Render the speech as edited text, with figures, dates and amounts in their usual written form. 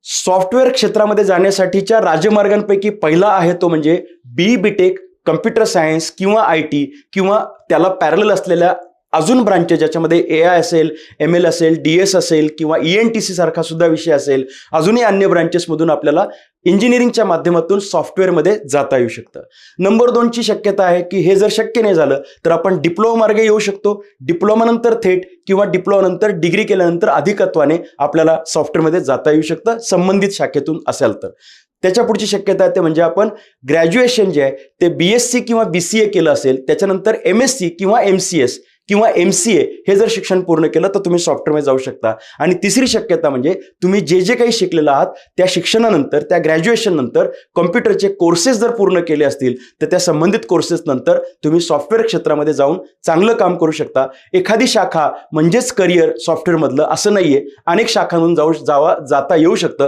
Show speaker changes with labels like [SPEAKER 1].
[SPEAKER 1] Software क्षेत्रामध्ये जाण्यासाठीच्या राजमार्गांपैकी पहिला आहे तो म्हणजे BTech, कम्प्युटर सायन्स किंवा IT किंवा त्याला पॅरलल असलेल्या अजून ब्रांचेस ज्याच्यामध्ये AI असेल, ML असेल, DS असेल किंवा ENTC सारखा सुद्धा विषय असेल, अजूनही अन्य ब्रांचेसमधून आपल्याला इंजिनिअरिंगच्या माध्यमातून सॉफ्टवेअरमध्ये जाता येऊ शकतं. नंबर 2 ची शक्यता आहे की हे जर शक्य नाही झालं तर आपण डिप्लोमा मार्गे येऊ शकतो. डिप्लोमा नंतर थेट किंवा डिप्लोमा नंतर डिग्री केल्यानंतर अधिकत्वाने आपल्याला सॉफ्टवेअरमध्ये जाता येऊ शकतं संबंधित शाखेतून असेल तर. त्याच्या पुढची शक्यता आहे ते म्हणजे आपण ग्रॅज्युएशन जे आहे ते BSc किंवा BCA केलं असेल, त्याच्यानंतर MSc किंवा MCS किंवा MCA हे जर शिक्षण पूर्ण केलं तर तुम्ही सॉफ्टवेअरमध्ये जाऊ शकता. आणि तिसरी शक्यता म्हणजे तुम्ही जे जे काही शिकलेला आहात त्या शिक्षणानंतर, त्या ग्रॅज्युएशन नंतर कॉम्प्युटरचे कोर्सेस जर पूर्ण केले असतील तर त्या संबंधित कोर्सेस नंतर तुम्ही सॉफ्टवेअर क्षेत्रामध्ये जाऊन चांगलं काम करू शकता. एखादी शाखा म्हणजेच करिअर सॉफ्टवेअरमधलं असं नाहीये, अनेक शाखांमधून जाता येऊ शकतं.